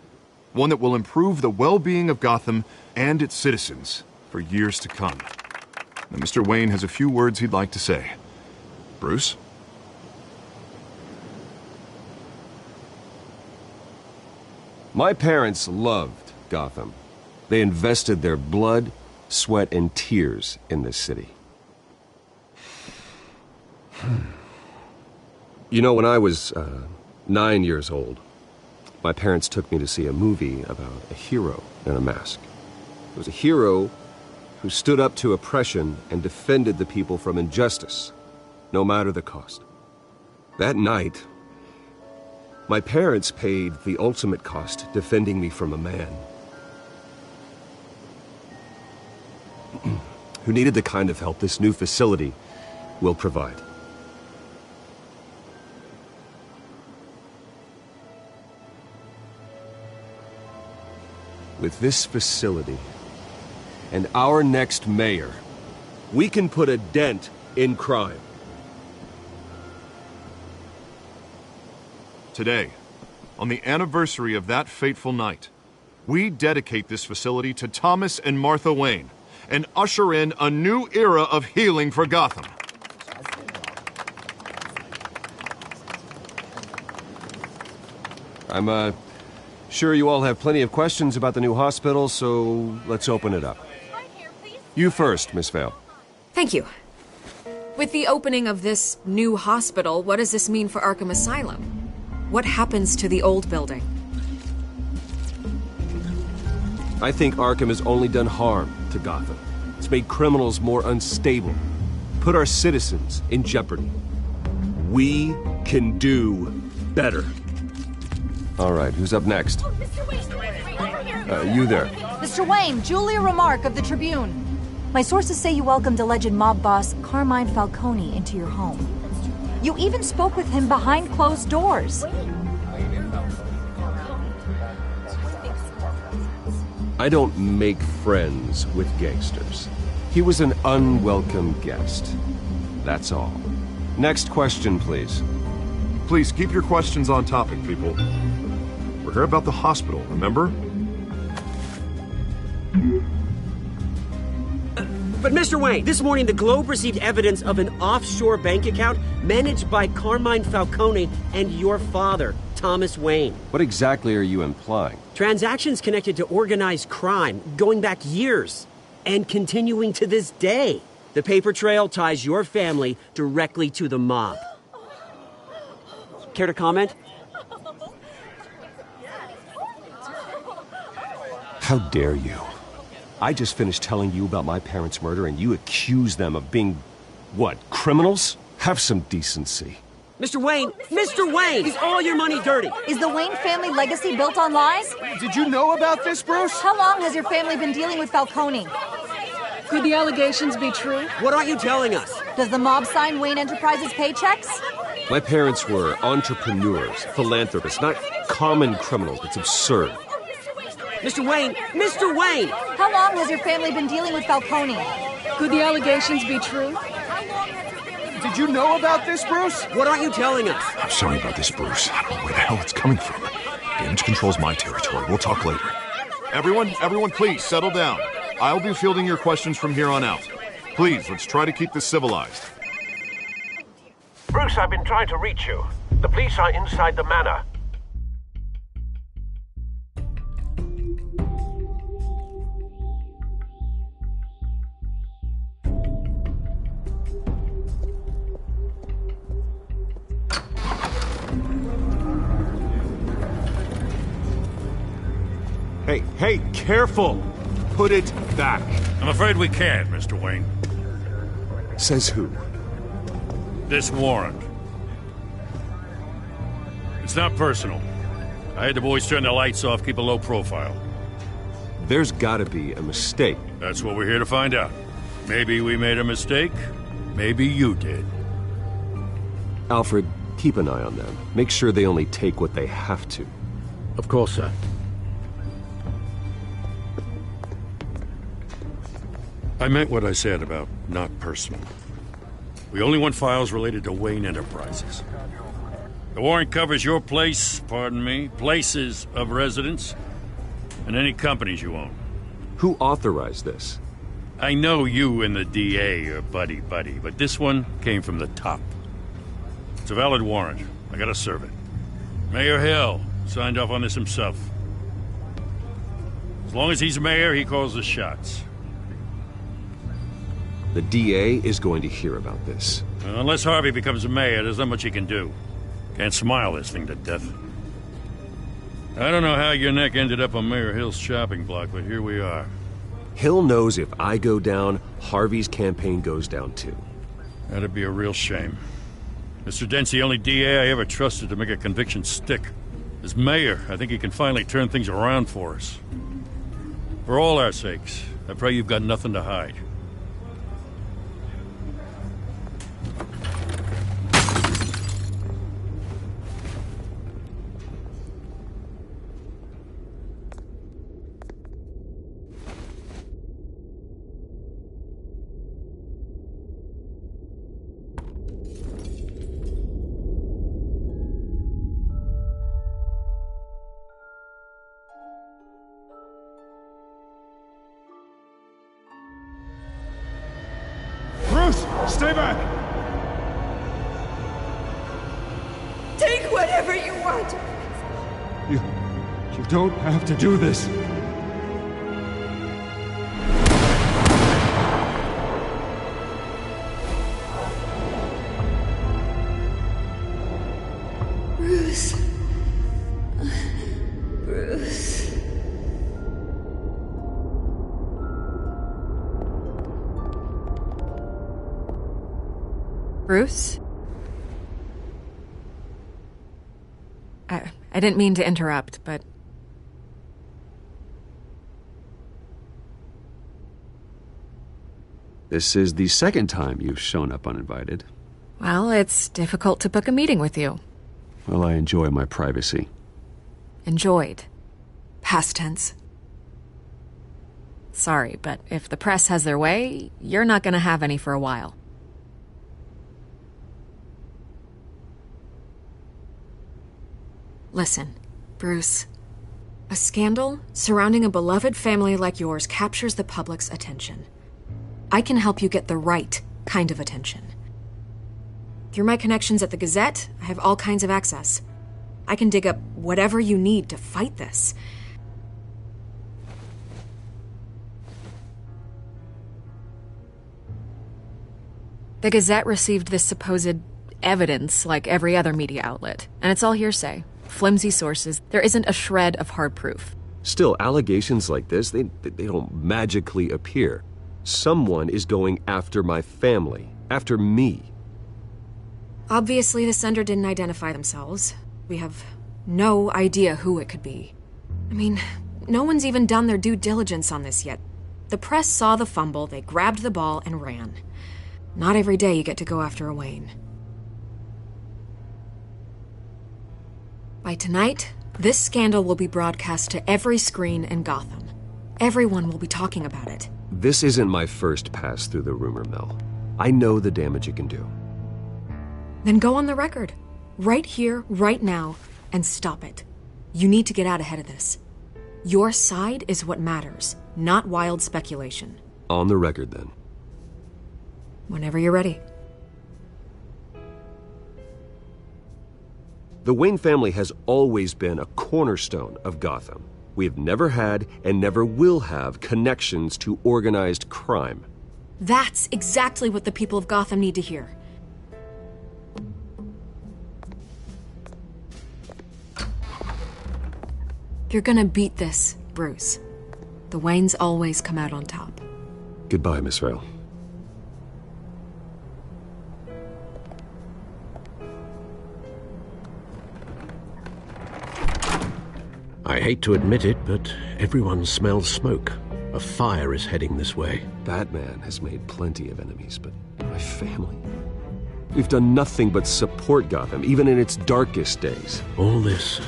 One that will improve the well-being of Gotham and its citizens for years to come. Now, Mr. Wayne has a few words he'd like to say. Bruce? My parents loved Gotham. They invested their blood, sweat, and tears in this city. You know, when I was 9 years old, my parents took me to see a movie about a hero in a mask. It was a hero who stood up to oppression and defended the people from injustice, no matter the cost. That night, my parents paid the ultimate cost defending me from a man who needed the kind of help this new facility will provide. With this facility and our next mayor, we can put a dent in crime. Today, on the anniversary of that fateful night, we dedicate this facility to Thomas and Martha Wayne and usher in a new era of healing for Gotham. I'm sure you all have plenty of questions about the new hospital, so let's open it up. You first, Miss Vale. Thank you. With the opening of this new hospital, what does this mean for Arkham Asylum? What happens to the old building? I think Arkham has only done harm to Gotham. It's made criminals more unstable, put our citizens in jeopardy. We can do better. All right, who's up next? Mr. Wayne, over here. You there. Mr. Wayne, Julia Remark of the Tribune. My sources say you welcomed alleged mob boss Carmine Falcone into your home. You even spoke with him behind closed doors. I don't make friends with gangsters. He was an unwelcome guest. That's all. Next question, please. Please keep your questions on topic, people. We're here about the hospital, remember? But Mr. Wayne, this morning the Globe received evidence of an offshore bank account managed by Carmine Falcone and your father, Thomas Wayne. What exactly are you implying? Transactions connected to organized crime going back years and continuing to this day. The paper trail ties your family directly to the mob. Care to comment? How dare you? I just finished telling you about my parents' murder and you accuse them of being, what, criminals? Have some decency. Mr. Wayne! Mr. Wayne! Is all your money dirty? Is the Wayne family legacy built on lies? Did you know about this, Bruce? How long has your family been dealing with Falcone? Could the allegations be true? What aren't you telling us? Does the mob sign Wayne Enterprises paychecks? My parents were entrepreneurs, philanthropists, not common criminals. It's absurd. Mr. Wayne! Mr. Wayne! How long has your family been dealing with Falcone? Could the allegations be true? Did you know about this, Bruce? What aren't you telling us? I'm sorry about this, Bruce. I don't know where the hell it's coming from. Damage control's my territory. We'll talk later. Everyone, please, settle down. I'll be fielding your questions from here on out. Please, let's try to keep this civilized. Bruce, I've been trying to reach you. The police are inside the manor. Hey, careful! Put it back. I'm afraid we can't, Mr. Wayne. Says who? This warrant. It's not personal. I had the boys turn the lights off, keep a low profile. There's gotta be a mistake. That's what we're here to find out. Maybe we made a mistake. Maybe you did. Alfred, keep an eye on them. Make sure they only take what they have to. Of course, sir. I meant what I said about not personal. We only want files related to Wayne Enterprises. The warrant covers your place, pardon me, places of residence, and any companies you own. Who authorized this? I know you and the DA are buddy-buddy, but this one came from the top. It's a valid warrant. I gotta serve it. Mayor Hill signed off on this himself. As long as he's mayor, he calls the shots. The DA is going to hear about this. Well, unless Harvey becomes a mayor, there's not much he can do. Can't smile this thing to death. I don't know how your neck ended up on Mayor Hill's chopping block, but here we are. Hill knows if I go down, Harvey's campaign goes down too. That'd be a real shame. Mr. Dent's the only DA I ever trusted to make a conviction stick. As mayor, I think he can finally turn things around for us. For all our sakes, I pray you've got nothing to hide. Stay back! Take whatever you want! You don't have to do this. Bruce. Bruce. Bruce? I didn't mean to interrupt, but... This is the second time you've shown up uninvited. Well, it's difficult to book a meeting with you. Well, I enjoy my privacy. Enjoyed. Past tense. Sorry, but if the press has their way, you're not gonna have any for a while. Listen, Bruce. A scandal surrounding a beloved family like yours captures the public's attention. I can help you get the right kind of attention. Through my connections at the Gazette, I have all kinds of access. I can dig up whatever you need to fight this. The Gazette received this supposed evidence like every other media outlet, and it's all hearsay. Flimsy sources. There isn't a shred of hard proof. Still, allegations like this, they don't magically appear. Someone is going after my family, after me. Obviously, the sender didn't identify themselves. We have no idea who it could be. I mean, no one's even done their due diligence on this yet. The press saw the fumble, they grabbed the ball and ran. Not every day you get to go after a Wayne. By tonight, this scandal will be broadcast to every screen in Gotham. Everyone will be talking about it. This isn't my first pass through the rumor mill. I know the damage it can do. Then go on the record. Right here, right now, and stop it. You need to get out ahead of this. Your side is what matters, not wild speculation. On the record, then. Whenever you're ready. The Wayne family has always been a cornerstone of Gotham. We have never had and never will have connections to organized crime. That's exactly what the people of Gotham need to hear. You're gonna beat this, Bruce. The Waynes always come out on top. Goodbye, Miss Vale. I hate to admit it, but everyone smells smoke. A fire is heading this way. Batman has made plenty of enemies, but my family? We've done nothing but support Gotham, even in its darkest days. All this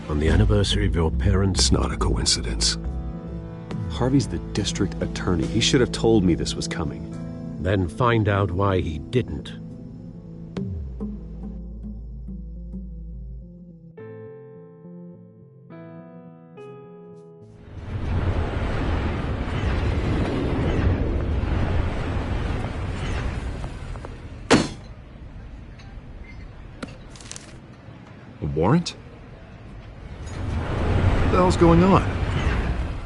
on the anniversary of your parents? It's not a coincidence. Harvey's the district attorney. He should have told me this was coming. Then find out why he didn't. A warrant? What the hell's going on?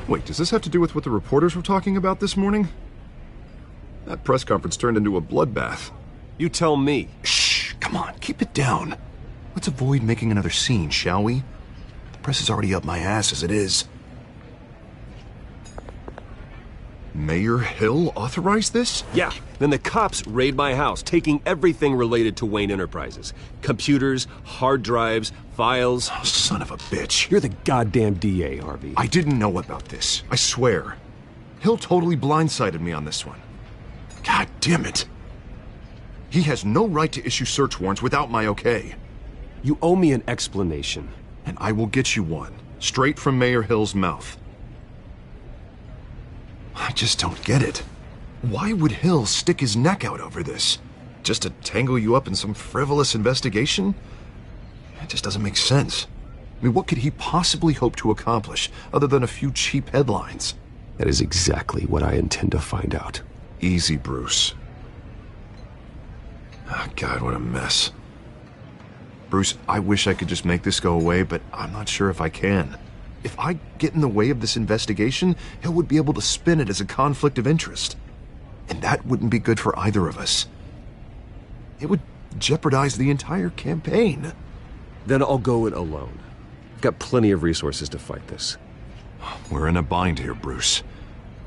Wait, does this have to do with what the reporters were talking about this morning? That press conference turned into a bloodbath. You tell me. Shh, come on, keep it down. Let's avoid making another scene, shall we? The press is already up my ass as it is. Mayor Hill authorized this? Yeah, then the cops raid my house, taking everything related to Wayne Enterprises. Computers, hard drives, files. Oh, son of a bitch. You're the goddamn DA, Harvey. I didn't know about this, I swear. Hill totally blindsided me on this one. God damn it. He has no right to issue search warrants without my okay. You owe me an explanation. And I will get you one, straight from Mayor Hill's mouth. I just don't get it. Why would Hill stick his neck out over this? Just to tangle you up in some frivolous investigation? It just doesn't make sense. I mean, what could he possibly hope to accomplish other than a few cheap headlines? That is exactly what I intend to find out. Easy, Bruce. Oh, God, what a mess. Bruce, I wish I could just make this go away, but I'm not sure if I can. If I get in the way of this investigation, Hill would be able to spin it as a conflict of interest. And that wouldn't be good for either of us. It would jeopardize the entire campaign. Then I'll go it alone. I've got plenty of resources to fight this. We're in a bind here, Bruce.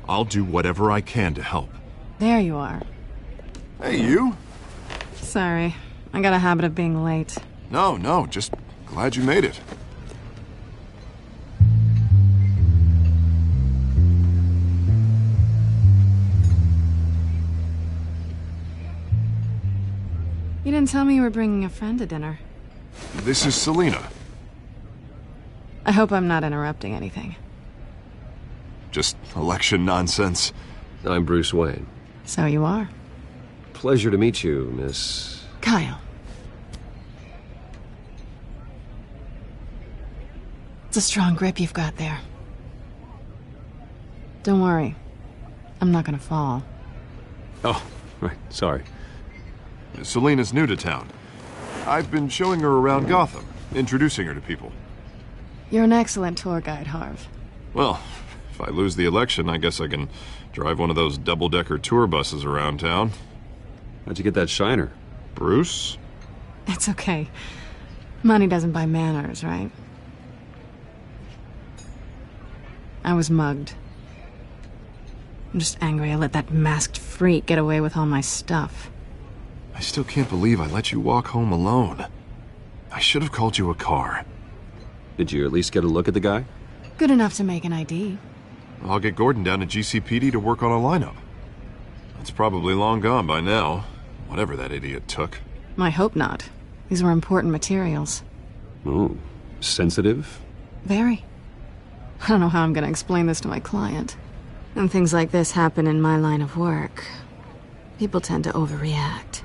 I'll do whatever I can to help. There you are. Hey, you? Sorry, I got a habit of being late. No, just glad you made it. didn't tell me you were bringing a friend to dinner. This is Selina. I hope I'm not interrupting anything. Just election nonsense. I'm Bruce Wayne. So you are. Pleasure to meet you, Miss... Kyle. It's a strong grip you've got there. Don't worry. I'm not gonna fall. Oh, right. Sorry. Selina's new to town. I've been showing her around Gotham, introducing her to people. You're an excellent tour guide, Harv. Well, if I lose the election, I guess I can drive one of those double-decker tour buses around town. How'd you get that shiner? Bruce? It's okay. Money doesn't buy manners, right? I was mugged. I'm just angry I let that masked freak get away with all my stuff. I still can't believe I let you walk home alone. I should have called you a car. Did you at least get a look at the guy? Good enough to make an ID. I'll get Gordon down to GCPD to work on a lineup. It's probably long gone by now, whatever that idiot took. I hope not. These were important materials. Ooh, sensitive? Very. I don't know how I'm gonna explain this to my client. When things like this happen in my line of work, people tend to overreact.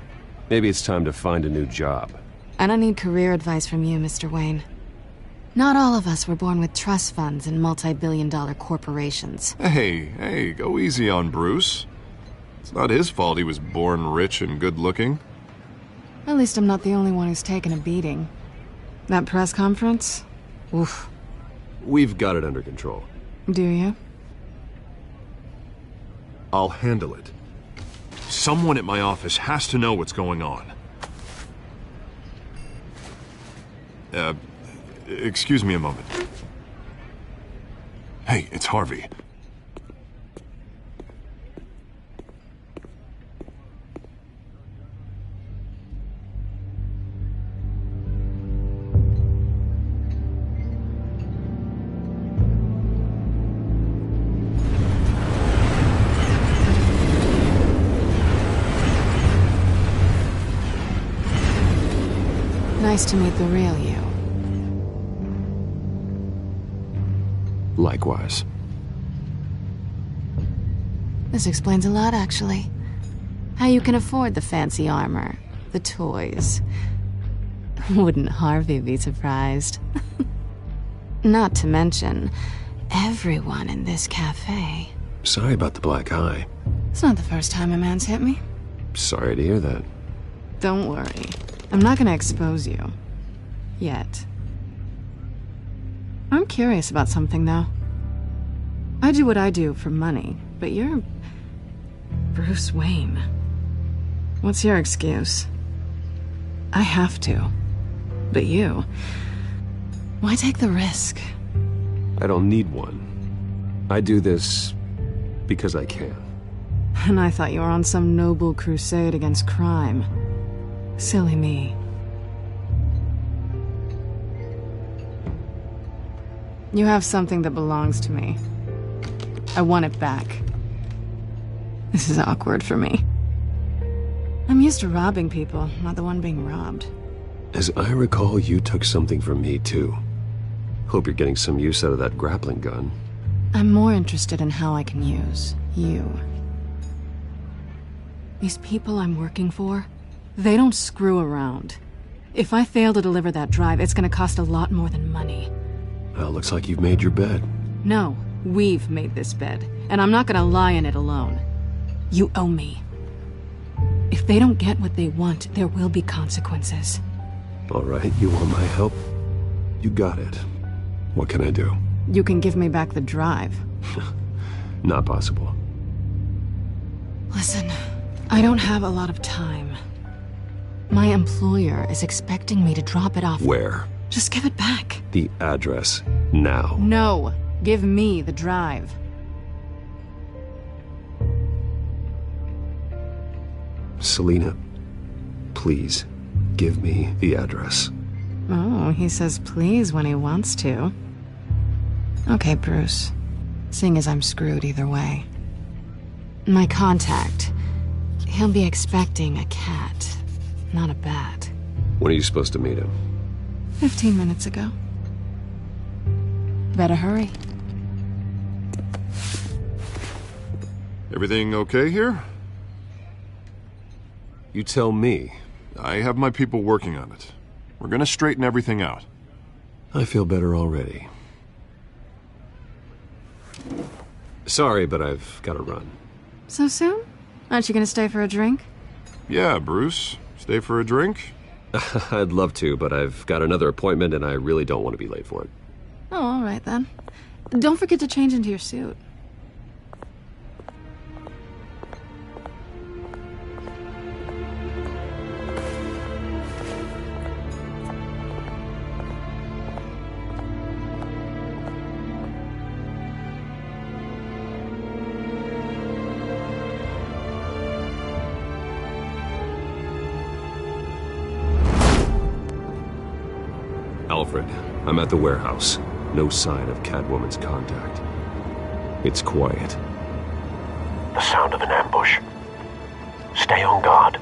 Maybe it's time to find a new job. I don't need career advice from you, Mr. Wayne. Not all of us were born with trust funds and multi-billion-dollar corporations. Hey, go easy on Bruce. It's not his fault he was born rich and good-looking. At least I'm not the only one who's taken a beating. That press conference? Oof. We've got it under control. Do you? I'll handle it. Someone at my office has to know what's going on. Excuse me a moment. Hey, it's Harvey. Nice to meet the real you. Likewise. This explains a lot, actually. How you can afford the fancy armor, the toys. Wouldn't Harvey be surprised? Not to mention, everyone in this cafe. Sorry about the black eye. It's not the first time a man's hit me. Sorry to hear that. Don't worry. I'm not gonna expose you. Yet. I'm curious about something, though. I do what I do for money, but you're... Bruce Wayne. What's your excuse? I have to. But you... Why take the risk? I don't need one. I do this because I can. And I thought you were on some noble crusade against crime. Silly me. You have something that belongs to me. I want it back. This is awkward for me. I'm used to robbing people, not the one being robbed. As I recall, you took something from me, too. Hope you're getting some use out of that grappling gun. I'm more interested in how I can use you. These people I'm working for, they don't screw around. If I fail to deliver that drive, it's gonna cost a lot more than money. Well, looks like you've made your bed. No, we've made this bed, and I'm not gonna lie in it alone. You owe me. If they don't get what they want, there will be consequences. All right, you want my help? You got it. What can I do? You can give me back the drive. Not possible. Listen, I don't have a lot of time. My employer is expecting me to drop it off. Where? Just give it back. The address, now. No, give me the drive. Selina, please, give me the address. Oh, he says please when he wants to. Okay, Bruce. Seeing as I'm screwed either way. My contact, he'll be expecting a cat. not a bat. When are you supposed to meet him? 15 minutes ago. Better hurry. Everything okay here? You tell me. I have my people working on it. We're gonna straighten everything out. I feel better already. Sorry, but I've got to run. So soon? Aren't you gonna stay for a drink? Yeah, Bruce. Stay for a drink? I'd love to, but I've got another appointment and I really don't want to be late for it. Oh, all right then. Don't forget to change into your suit. Alfred, I'm at the warehouse. No sign of Catwoman's contact. It's quiet. The sound of an ambush. Stay on guard.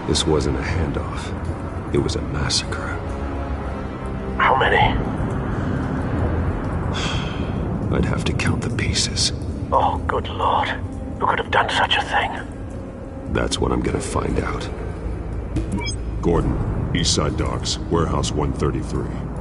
This wasn't a handoff. It was a massacre. How many? I'd have to count the pieces. Oh, good Lord. Who could have done such a thing? That's what I'm gonna find out. Gordon, East Side Docks, Warehouse 133.